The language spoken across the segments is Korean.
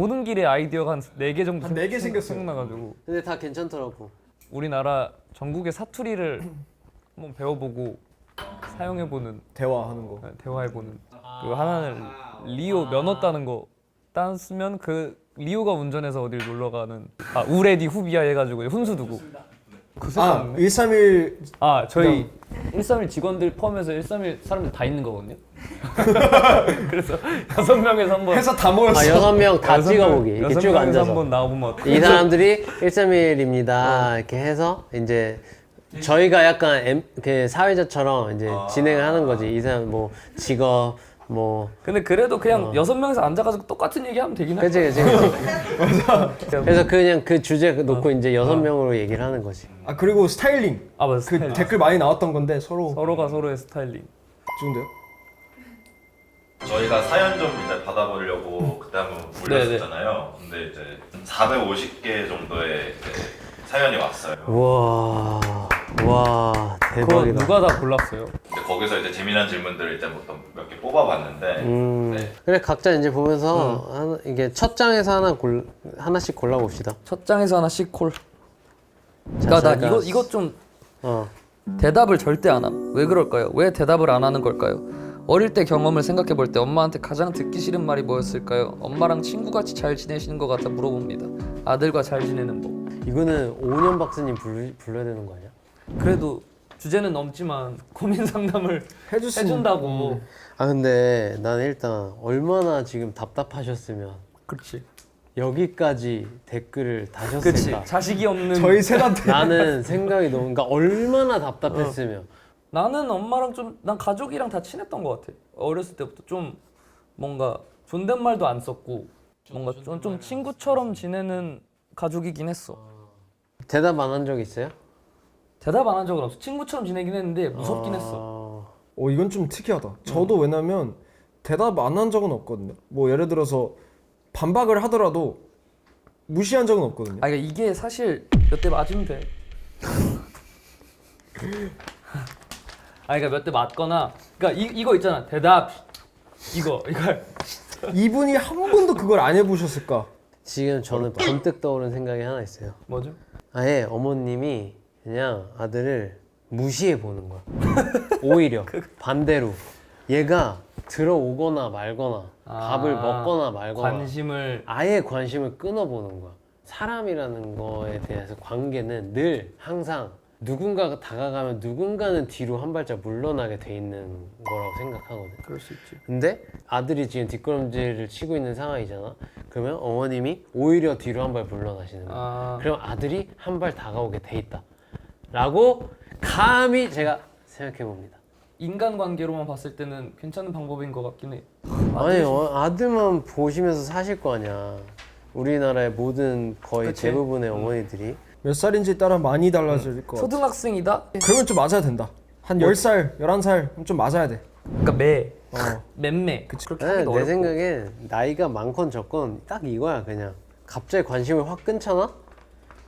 오는 길에 아이디어가 한 4개 정도 한 4개 생겼어요. 생각나가지고 근데 다 괜찮더라고. 우리나라 전국의 사투리를 한번 배워보고 사용해보는 대화하는 거. 대화해보는 그 하나는 리오 면허 따는 거 땄으면 그 리오가 운전해서 어딜 놀러가는 우레디 후비아 해가지고 훈수 두고 그 생각 131 저희 131 직원들 포함해서 131 사람들 다 있는 거거든요. 그래서 6명에서 한번 회사 다 모였어. 6명 다 찍어보기. 이렇게 쭉 앉아서. 한번 나와보면 어때? 이 사람들이 131입니다. 이렇게 해서 이제 저희가 약간 그 사회자처럼 이제 진행을 하는 거지. 이 사람 뭐 직업 뭐. 근데 그래도 그냥 6명에서 앉아가지고 똑같은 얘기하면 되긴 해. 그치. 맞아. 그래서 그냥 그 주제 놓고 이제 6명으로 얘기를 하는 거지. 그리고 스타일링. 맞아. 그 스타일링. 댓글 많이 나왔던 건데 서로가 서로의 스타일링. 좋은데요? 저희가 사연 좀 이제 받아보려고 그때 한번 올렸었잖아요. 근데 이제 450개 정도의 이제 사연이 왔어요. 와 그거 대박이다. 누가 다 골랐어요? 근데 거기서 이제 재미난 질문들을 이제 몇 개 뽑아봤는데 네. 그래 각자 이제 보면서 이게 첫 장에서 하나씩 골라봅시다. 첫 장에서 하나씩 콜. 자, 나 제가- 이거 좀 어. 대답을 절대 안 함. 왜 그럴까요? 왜 대답을 안 하는 걸까요? 어릴 때 경험을 생각해 볼 때 엄마한테 가장 듣기 싫은 말이 뭐였을까요? 엄마랑 친구같이 잘 지내시는 것 같아 물어봅니다. 아들과 잘 지내는 법. 이거는 5년 박사님 불러야 되는 거 아니야? 그래도 주제는 넘지만 고민 상담을 해준다고. 근데 난 일단 얼마나 지금 답답하셨으면 그렇지. 여기까지 댓글을 그렇지. 다셨을까? 자식이 없는. 저희 셋한테 나는 생각이 너무 그러니까 얼마나 답답했으면 나는 엄마랑 난 가족이랑 다 친했던 것 같아. 어렸을 때부터 좀 뭔가 존댓말도 안 썼고 뭔가 좀 친구처럼 지내는 가족이긴 했어. 대답 안 한 적 있어요? 대답 안 한 적은 없어. 친구처럼 지내긴 했는데 무섭긴 했어. 이건 좀 특이하다. 저도 왜냐면 대답 안 한 적은 없거든요. 뭐 예를 들어서 반박을 하더라도 무시한 적은 없거든요. 그러니까 이게 사실 몇 대 맞으면 돼. 그러니까 몇 대 맞거나, 그러니까 이거 있잖아. 대답. 이거. 이분이 한 번도 그걸 안 해보셨을까? 지금 저는 번뜩 떠오른 생각이 하나 있어요. 뭐죠? 아예 어머님이 그냥 아들을 무시해 보는 거야. 오히려 반대로 얘가 들어오거나 말거나 밥을 먹거나 말거나 관심을. 아예 관심을 끊어보는 거야. 사람이라는 거에 대해서 관계는 늘 항상 누군가가 다가가면 누군가는 뒤로 한 발짝 물러나게 돼 있는 거라고 생각하거든. 그럴 수 있지. 근데 아들이 지금 뒷걸음질을 치고 있는 상황이잖아. 그러면 어머님이 오히려 뒤로 한 발 물러나시는 거야. 그럼 아들이 한 발 다가오게 돼 있다 라고 감히 제가 생각해 봅니다. 인간관계로만 봤을 때는 괜찮은 방법인 것 같긴 해. 아니 아들만 보시면서 사실 거 아니야. 우리나라의 모든 거의 그치? 대부분의 어머니들이 몇 살인지 따라 많이 달라질 것 같아. 초등학생이다? 그러면 좀 맞아야 된다. 한 10살, 11살 좀 맞아야 돼. 그러니까 맴매. 그렇게 하기가 내 어렵고. 생각엔 나이가 많건 적건 딱 이거야. 그냥 갑자기 관심을 확 끊잖아?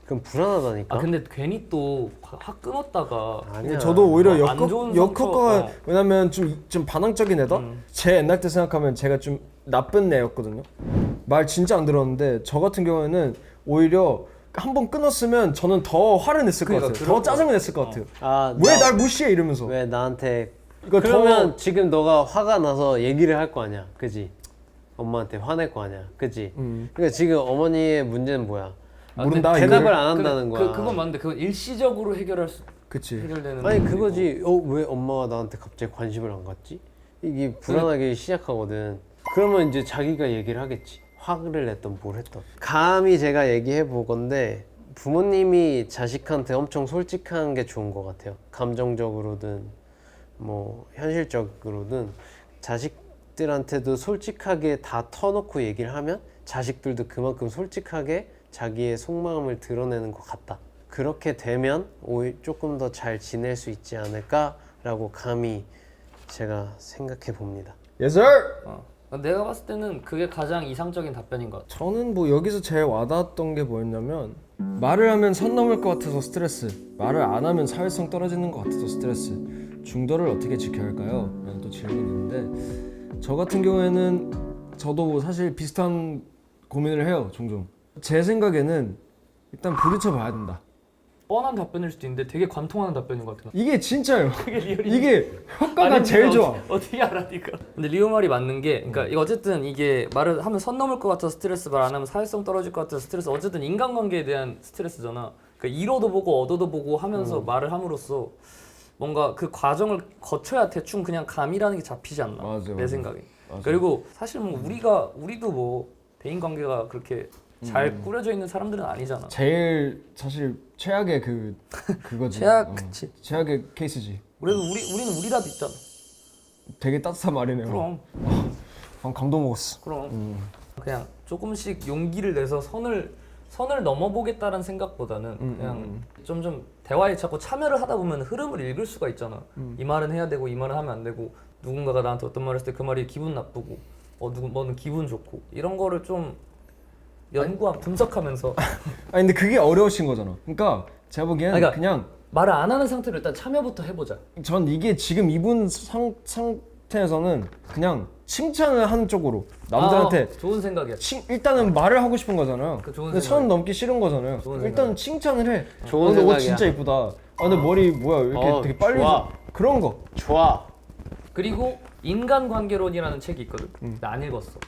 그럼 불안하다니까. 근데 괜히 또 확 끊었다가 아니야. 저도 오히려 안 좋은 역효과가 상처, 왜냐면 좀 반항적인 애다? 제 옛날 때 생각하면 제가 좀 나쁜 애였거든요. 말 진짜 안 들었는데 저 같은 경우에는 오히려 한 번 끊었으면 저는 더 화를 냈을 것 같아요. 더 짜증을 냈을 것 같아요. 왜 날 무시해 이러면서. 왜 나한테 이거 그러면 지금 너가 화가 나서 얘기를 할 거 아니야. 그지? 엄마한테 화낼 거 아니야. 그지? 그러니까 지금 어머니의 문제는 뭐야? 모른다 대답을 이걸. 안 한다는 거야. 그건 맞는데 그건 일시적으로 그치. 해결되는. 아니 문제고. 그거지. 왜 엄마가 나한테 갑자기 관심을 안 갖지? 이게 불안하게 시작하거든. 그러면 이제 자기가 얘기를 하겠지. 화를 냈던 뭘 했던. 감히 제가 얘기해 보건데 부모님이 자식한테 엄청 솔직한 게 좋은 것 같아요. 감정적으로든 뭐 현실적으로든 자식들한테도 솔직하게 다 터놓고 얘기를 하면 자식들도 그만큼 솔직하게 자기의 속마음을 드러내는 것 같다. 그렇게 되면 오히려 조금 더 잘 지낼 수 있지 않을까라고 감히 제가 생각해 봅니다. Yes sir! 내가 봤을 때는 그게 가장 이상적인 답변인 것 같아. 저는 뭐 여기서 제일 와닿았던 게 뭐였냐면 말을 하면 선 넘을 것 같아서 스트레스, 말을 안 하면 사회성 떨어지는 것 같아서 스트레스, 중도를 어떻게 지켜야 할까요? 라는 또 질문이 있는데 저 같은 경우에는 저도 사실 비슷한 고민을 해요 종종. 제 생각에는 일단 부딪혀 봐야 된다. 뻔한 답변일 수도 있는데 되게 관통하는 답변인 것 같아요. 이게 진짜예요. 그게 리얼이 이게 효과가 아닌데 제일 좋아. 어떻게 알아 니가? 근데 리오 말이 맞는 게, 그러니까 이거 어쨌든 이게 말을 하면 선 넘을 것 같아서 스트레스, 말 안 하면 사회성 떨어질 것 같아서 스트레스, 어쨌든 인간관계에 대한 스트레스잖아. 그러니까 잃어도 보고 얻어도 보고 하면서 말을 함으로써 뭔가 그 과정을 거쳐야 대충 그냥 감이라는 게 잡히지 않나. 맞아, 내 맞아. 생각에. 맞아. 그리고 사실 뭐 우리도 뭐 대인 관계가 그렇게 잘 꾸려져 있는 사람들은 아니잖아. 제일 사실 최악의 그거지. 최악, 그치. 최악의 케이스지. 그래도 우리는 우리라도 있잖아. 되게 따뜻한 말이네요. 그럼. 감동 먹었어. 그럼 그냥 조금씩 용기를 내서 선을 넘어보겠다는 생각보다는 그냥 좀 대화에 자꾸 참여를 하다 보면 흐름을 읽을 수가 있잖아. 이 말은 해야 되고 이 말은 하면 안 되고, 누군가가 나한테 어떤 말을 했을 때 그 말이 기분 나쁘고 너는 기분 좋고, 이런 거를 좀 분석하면서 아니 근데 그게 어려우신 거잖아. 그러니까 제가 보기엔 그러니까 그냥 말을 안 하는 상태로 일단 참여부터 해보자. 전 이게 지금 이분 상태에서는 그냥 칭찬을 하는 쪽으로 남들한테 좋은 생각이야. 일단은 말을 하고 싶은 거잖아요. 그 좋은 근데 선 생각이야. 넘기 싫은 거잖아요. 좋은 일단 칭찬을 해. 좋은 근데 옷 생각이야. 진짜 이쁘다. 아 근데 머리 뭐야 이렇게 되게 빨리 좋아. 그런 거. 좋아. 그리고 인간관계론이라는 책이 있거든. 나 안 읽었어.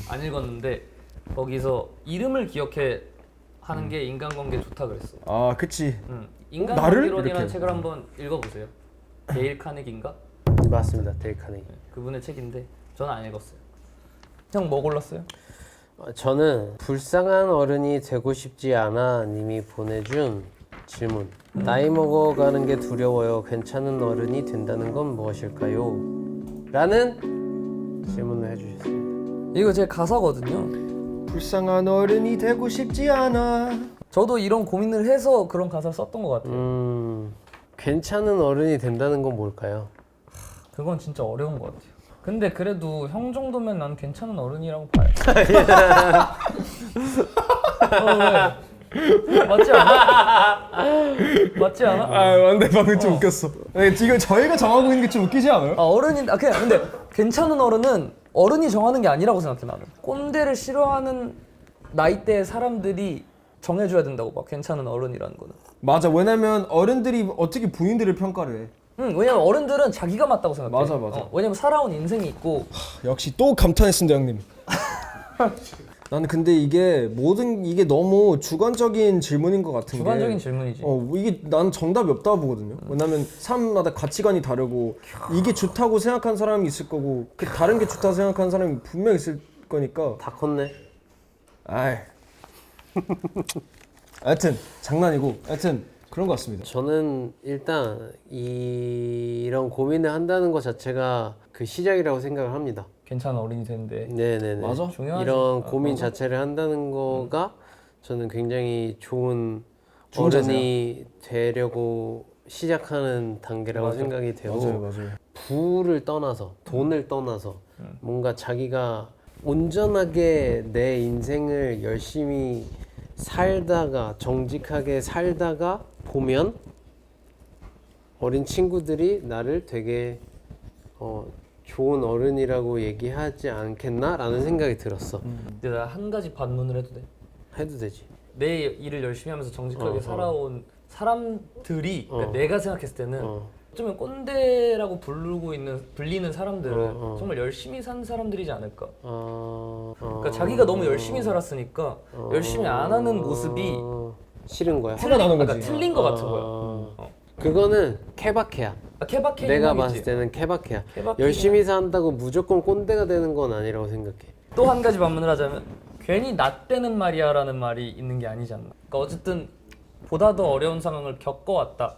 안 읽었는데 거기서 이름을 기억해 하는 게 인간관계 좋다 그랬어. 아 그치. 응. 나를? 인간관계론이라는 이렇게. 책을 한번 읽어보세요. 데일 카네기인가? 맞습니다. 데일 카네기. 그분의 책인데 저는 안 읽었어요. 형 뭐 골랐어요? 저는 불쌍한 어른이 되고 싶지 않아 님이 보내준 질문. 나이 먹어가는 게 두려워요. 괜찮은 어른이 된다는 건 무엇일까요? 라는 질문을 해주셨습니다. 이거 제 가사거든요. 불쌍한 어른이 되고 싶지 않아. 저도 이런 고민을 해서 그런 가사를 썼던 것 같아요. 괜찮은 어른이 된다는 건 뭘까요? 그건 진짜 어려운 것 같아요. 근데 그래도 형 정도면 난 괜찮은 어른이라고 봐요. 왜? 맞지 않아? 맞지 않아? 아 근데 방금 좀 웃겼어. 이거 저희가 정하고 있는 게 좀 웃기지 않아요? 그냥 근데 괜찮은 어른은 어른이 정하는 게 아니라고 생각해 나는. 꼰대를 싫어하는 나이대의 사람들이 정해줘야 된다고 봐. 괜찮은 어른이라는 거는. 맞아. 왜냐면 어른들이 어떻게 부인들을 평가를 해. 왜냐면 어른들은 자기가 맞다고 생각해. 맞아. 왜냐면 살아온 인생이 있고. 역시 또 감탄했습니다 형님. 나는 근데 이게 너무 주관적인 질문인 것 같은 주관적인 게 질문이지. 이게 나는 정답이 없다고 보거든요. 왜냐면 사람마다 가치관이 다르고 이게 좋다고 생각하는 사람이 있을 거고 다른 게 좋다고 생각하는 사람이 분명 있을 거니까. 다 컸네. 아이. 하여튼 장난이고 하여튼 그런 것 같습니다. 저는 일단 이런 고민을 한다는 것 자체가 그 시작이라고 생각을 합니다. 괜찮은 어른이 되는데. 네네네. 맞아. 중요하지. 이런 고민 맞아. 자체를 한다는 거가 저는 굉장히 좋은 좋은 어른이 되려고 시작하는 단계라고 맞아. 생각이 되고 맞아요. 부를 떠나서 돈을 떠나서 뭔가 자기가 온전하게 내 인생을 열심히 살다가 정직하게 살다가 보면 어린 친구들이 나를 되게 좋은 어른이라고 얘기하지 않겠나라는 생각이 들었어. 근데 나 한 가지 반문을 해도 돼? 해도 되지. 내 일을 열심히 하면서 정직하게 어. 살아온 사람들이 그러니까 어. 내가 생각했을 때는 어쩌면 꼰대라고 불리는 사람들은 정말 열심히 산 사람들이지 않을까. 그러니까 자기가 너무 열심히 살았으니까 열심히 안 하는 모습이 싫은 거야. 화가 나는 거지. 그러니까 틀린 것 같은 거야. 그거는 케바케야. 케바케 내가 봤을 때는 케바케야. 케바케. 열심히 산다고 무조건 꼰대가 되는 건 아니라고 생각해. 또 한 가지 반문을 하자면 괜히 나 때는 말이야라는 말이 있는 게 아니지 않나. 그러니까 어쨌든 보다 더 어려운 상황을 겪어왔다.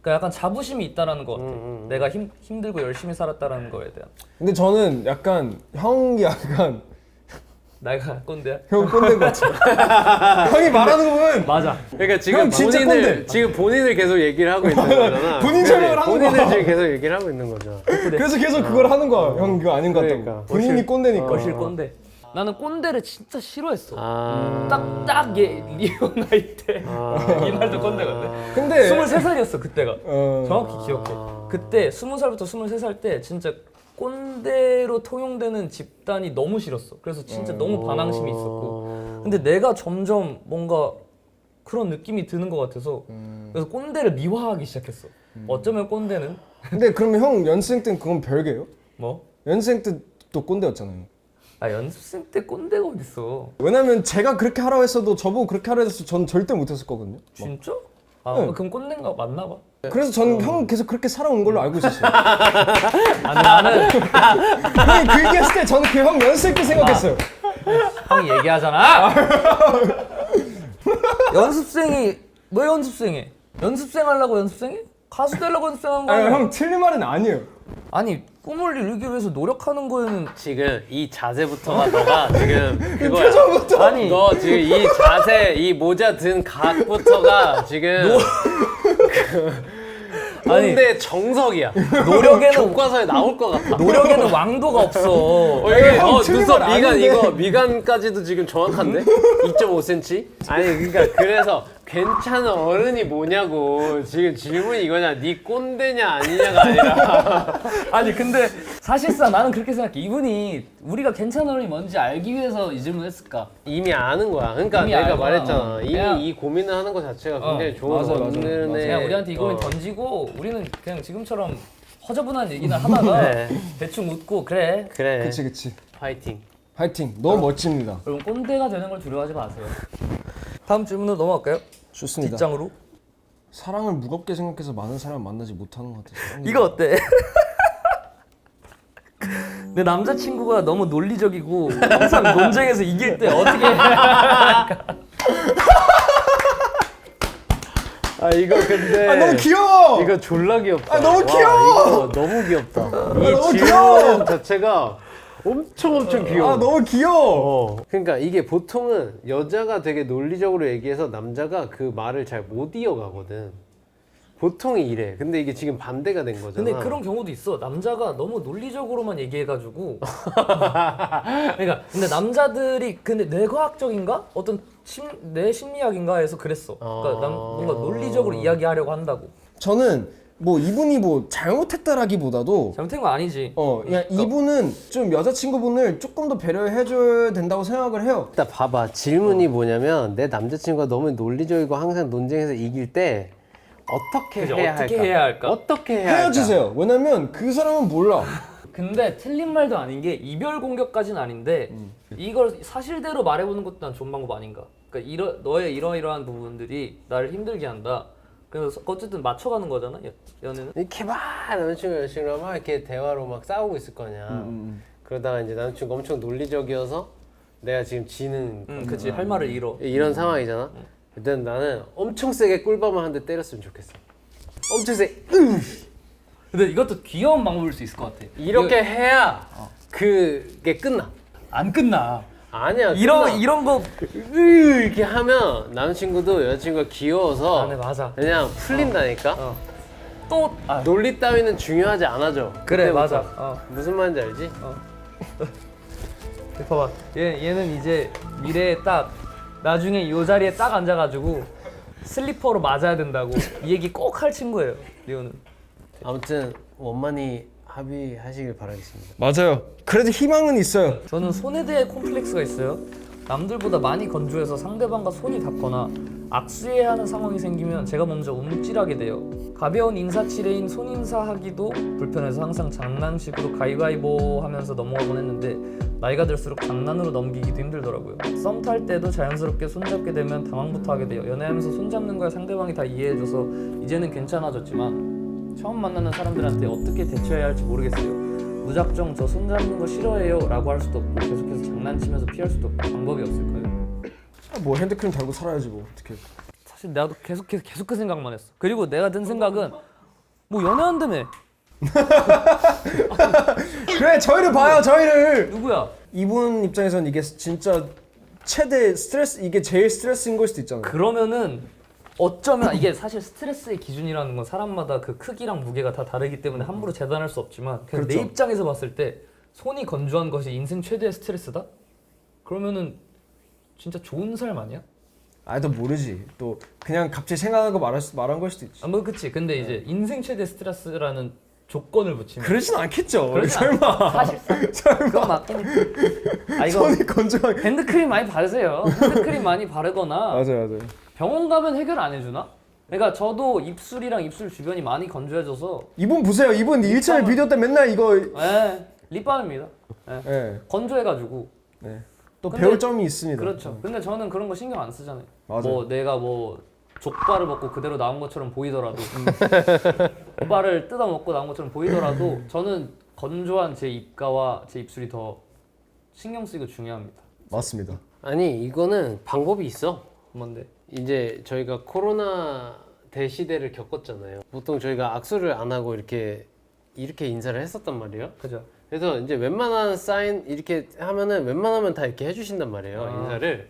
그러니까 약간 자부심이 있다라는 것 같아. 내가 힘들고 열심히 살았다라는 거에 대한. 근데 저는 약간 형이 약간 내가 꼰대야? 형 꼰대인 것 같아. 형이 말하는 거 보면 맞아. 그러니까 지금 형 진짜 꼰대. 지금 본인을 계속 얘기를 하고 있는 거잖아. 본인 설명을 하는 본인을 거야. 지금 계속 얘기를 하고 있는 거죠. 그래서 계속 그걸 하는 거야. 형 그거 아닌 것 같다고. 그러니까. 본인이 꼰대니까. 거실 꼰대. 나는 꼰대를 진짜 싫어했어. 아. 딱 리오 나이 때. 이 말도 꼰대거든. 근데 23살이었어 그때가. 어. 정확히 기억해. 그때 20살부터 23살 때 진짜 꼰대로 통용되는 집단이 너무 싫었어. 그래서 진짜 너무 반항심이 있었고 근데 내가 점점 뭔가 그런 느낌이 드는 것 같아서 그래서 꼰대를 미화하기 시작했어. 어쩌면 꼰대는 근데 그러면 형 연습생 때는 그건 별개예요? 뭐? 연습생 때도 꼰대였잖아요. 아 연습생 때 꼰대가 어딨어? 왜냐면 제가 그렇게 하라고 했어도 저보고 그렇게 하라고 해서 전 절대 못했을 거거든요. 진짜? 아 네. 그럼 꼰대인가 맞나 봐. 그래서 저는 형은 계속 그렇게 살아온 걸로 알고 있었어요. 아니 나는 형이 그 얘기했을 때 저는 그 형 연습생 때 생각했어요. 형이 얘기하잖아. 연습생이 왜 연습생해? 연습생 하려고 연습생해? 가수 되려고 연습생한 거 아니, 아니야? 형 틀린 말은 아니에요. 아니 꿈을 이루기 위해서 노력하는 거에는 지금 이 자세부터가 너가 지금 그거야. 표정부터. 아니 너 지금 이 자세, 이 모자 든 각부터가 지금 꼰대 정석이야. 노력에는 교과서에 나올 것 같아. 노력에는 왕도가 없어. 이게 형 틀린 눈썹 말 미간 아닌데. 이거 미간까지도 지금 정확한데? 2.5cm? 아니 그러니까 그래서 괜찮은 어른이 뭐냐고 지금 질문이 이거냐? 네 꼰대냐 아니냐가 아니라 아니 근데 사실상 나는 그렇게 생각해. 이분이 우리가 괜찮은 어른이 뭔지 알기 위해서 이 질문을 했을까? 이미 아는 거야. 그러니까 이미 내가 알거나, 말했잖아. 이미 그냥- 이 고민을 하는 것 자체가 굉장히 좋은 맞아요, 맞아요. 어른의 그냥 우리한테 이거를 어. 던지고 우리는 그냥 지금처럼 허접한 얘기나 하다가 네. 대충 웃고 그래. 그래. 그치. 파이팅. 화이팅. 너무 멋집니다. 여러분 꼰대가 되는 걸 두려워하지 마세요. 다음 질문으로 넘어갈까요? 좋습니다. 뒷장으로. 사랑을 무겁게 생각해서 많은 사람 만나지 못하는 것 같아서. 이거 어때? 내 남자친구가 너무 논리적이고 항상 논쟁에서 이길 때 어떻게 해? 아 이거 근데 아 너무 귀여워. 이거 졸라 귀엽다. 아, 너무 와, 귀여워. 이거 너무 귀엽다. 이 너무 질문 귀여워. 자체가 엄청 귀여워. 아 너무 귀여워. 그러니까 이게 보통은 여자가 되게 논리적으로 얘기해서 남자가 그 말을 잘 못 이어가거든. 보통이 이래. 근데 이게 지금 반대가 된 거잖아. 근데 그런 경우도 있어. 남자가 너무 논리적으로만 얘기해가지고. 그러니까 근데 남자들이 근데 뇌과학적인가 어떤 내 심리학인가 해서 그랬어. 그러니까 뭔가 논리적으로 이야기하려고 한다고. 저는 뭐 이분이 뭐 잘못했다라기보다도 잘못된 거 아니지. 그냥 이분은 좀 여자친구분을 조금 더 배려해줘야 된다고 생각을 해요. 일단 봐봐. 질문이 뭐냐면 내 남자친구가 너무 논리적이고 항상 논쟁에서 이길 때 어떻게 그죠, 해야 어떻게 할까? 해야 할까? 어떻게 해야 할까? 헤어지세요. 왜냐면 그 사람은 몰라. 근데 틀린 말도 아닌 게 이별 공격까지는 아닌데 이걸 사실대로 말해보는 것도 난 좋은 방법 아닌가. 그러니까 너의 이러이러한 부분들이 나를 힘들게 한다. 그래서 어쨌든 맞춰가는 거잖아 연애는. 이렇게 막 여자친구랑 막 이렇게 대화로 막 싸우고 있을 거냐. 그러다가 이제 남자친구 엄청 논리적이어서 내가 지금 지는 그치 할 말을 잃어. 이런 상황이잖아. 일단 나는 엄청 세게 꿀밤을 한 대 때렸으면 좋겠어. 엄청 세게 근데 이것도 귀여운 방법일 수 있을 것 같아. 이렇게 해야 그게 끝나. 안 끝나. 아니야. 이런 거. 이렇게 하면 남자친구도 여자친구가 귀여워서 아, 네, 맞아. 그냥 풀린다니까. 또 논리 따위는 중요하지 않아져. 그래 그때부터. 맞아. 무슨 말인지 알지? 봐봐. 얘는 이제 미래에 딱 나중에 이 자리에 딱 앉아가지고 슬리퍼로 맞아야 된다고 이 얘기 꼭 할 친구예요. 리오는. 아무튼 원만히 합의하시길 바라겠습니다. 맞아요. 그래도 희망은 있어요. 저는 손에 대해 콤플렉스가 있어요. 남들보다 많이 건조해서 상대방과 손이 닿거나 악수해야 하는 상황이 생기면 제가 먼저 움찔하게 돼요. 가벼운 인사치레인 손인사하기도 불편해서 항상 장난식으로 가위바위보 하면서 넘어가곤 했는데 나이가 들수록 장난으로 넘기기도 힘들더라고요. 썸 탈 때도 자연스럽게 손잡게 되면 당황부터 하게 돼요. 연애하면서 손잡는 걸 상대방이 다 이해해줘서 이제는 괜찮아졌지만 처음 만나는 사람들한테 어떻게 대처해야 할지 모르겠어요. 무작정 저 손잡는 거 싫어해요 라고 할 수도 없고 계속해서 장난치면서 피할 수도 없고 방법이 없을까요? 뭐 핸드크림 달고 살아야지 뭐 어떻게. 사실 나도 계속 그 생각만 했어. 그리고 내가 든 생각은 뭐 연애한다며. 그래 저희를 봐요 저희를. 누구야? 이분 입장에서는 이게 진짜 최대 스트레스 이게 제일 스트레스인 걸 수도 있잖아요. 그러면은 어쩌면 이게 사실 스트레스의 기준이라는 건 사람마다 그 크기랑 무게가 다 다르기 때문에 함부로 재단할 수 없지만 그냥 내 그렇죠. 입장에서 봤을 때 손이 건조한 것이 인생 최대의 스트레스다? 그러면은 진짜 좋은 삶 아니야? 또 모르지. 또 그냥 갑자기 생각한 거 말한 걸 수도 있지. 뭐 그치. 근데 이제 인생 최대 스트레스라는 조건을 붙이면 그러진 않겠죠. 그러진 설마. 사실상 그건 맞긴 해. 아 이거 손이 건조하게. 핸드크림 많이 바르세요. 핸드크림 많이 바르거나 맞아요. 병원 가면 해결 안 해주나? 그러니까 저도 입술이랑 입술 주변이 많이 건조해져서 이분 보세요. 이분 1차를 비디오 때 맨날 이거. 립밤입니다. 네. 건조해가지고. 네. 또 근데- 배울 점이 있습니다. 그렇죠. 근데 저는 그런 거 신경 안 쓰잖아요. 맞아요. 뭐 내가 뭐 족발을 먹고 그대로 나온 것처럼 보이더라도 족발을 뜯어 먹고 나온 것처럼 보이더라도 저는 건조한 제 입가와 제 입술이 더 신경 쓰이고 중요합니다. 맞습니다. 아니 이거는 방법이 있어. 뭔데? 이제 저희가 코로나 대시대를 겪었잖아요. 보통 저희가 악수를 안 하고 이렇게 인사를 했었단 말이에요. 그죠? 그래서 이제 웬만한 사인 이렇게 하면은 웬만하면 다 이렇게 해주신단 말이에요. 인사를.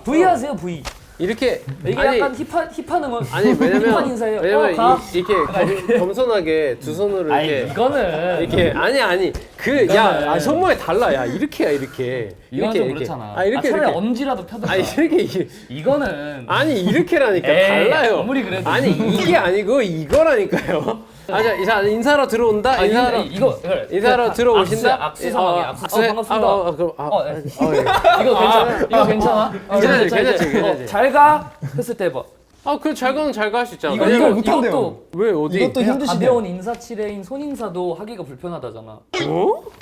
V 하세요 V. 이렇게 이게 아니, 약간 힙한 응원. 아니 힙한 왜냐면 인사예요. 왜냐면 가. 이렇게 겸손하게 두 손으로 아니 이렇게 이거는 이렇게 아니 그야 손모양 달라 야 이렇게야 이렇게 이건 이렇게 좀 이렇게. 그렇잖아. 아 이렇게 차라리 이렇게 엄지라도 펴든가. 아니 이렇게 이거는 아니 이렇게라니까 에이, 달라요. 아무리 그래도. 아니 이게 아니고 이거라니까요. 자 인사로 들어온다. 인사로 인사로 들어오신다. 악수 반갑습니다. 그럼 이거 괜찮아? 이거 괜찮아? 괜찮지. 잘가 했을 때 봐. 그 잘 가는 잘 갈 수 있잖아. 이거 이걸 이거 못한대요. 이것도 왜 어디? 이것도 그냥 힘드시대. 가벼운 인사치레인 손인사도 하기가 불편하다잖아.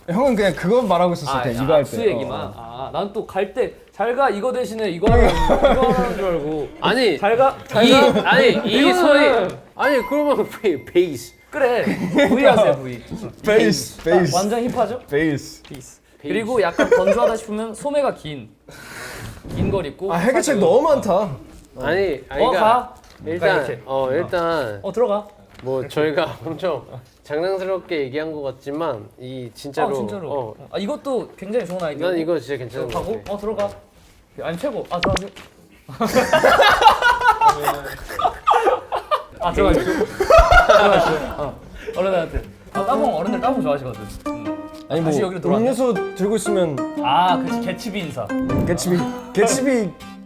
형은 그냥 그거 말하고 있었을 때 이거 할 때. 악수 얘기만. 난 또 갈 때 잘가 이거 대신에 이거 하는 줄 알고. 아니 잘가 이 잘가. 이 소리 아니 그러면 베이스 그래 V 하세요 V. 베이스. 완전 힙하죠? 베이스. 그리고 약간 건조하다 싶으면 소매가 긴 걸 입고. 해결책 너무 많다. 아니 가. 그러니까 일단 이렇게. 일단 들어가. 뭐 저희가 엄청 장난스럽게 얘기한 것 같지만 이 진짜로 진짜로. 이것도 굉장히 좋은 아이디어. 난 이거 진짜 괜찮은 것 가고 같아. 들어가. 아니 최고. 들어가세요. 들어가시죠. 어른한테. 어른들 따봉 좋아하시거든. 아니 뭐 다시 여기로 돌아왔네. 음료수 들고 있으면 그렇지. 개치비 인사.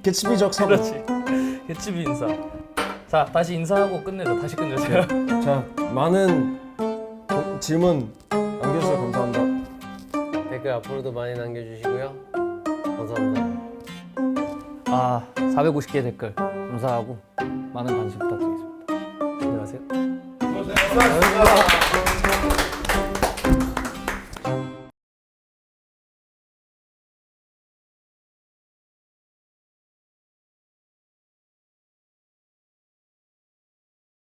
개츠비적 사고. 그렇지. 개치비 인사. 자, 다시 인사하고 끝내자. 다시 끝내세요. 자, 많은 질문 남겨주셔서 감사합니다. 댓글 앞으로도 많이 남겨주시고요. 감사합니다. 450개 댓글 감사하고 많은 관심 부탁드리겠습니다. 안녕하세요. 수고하셨습니다.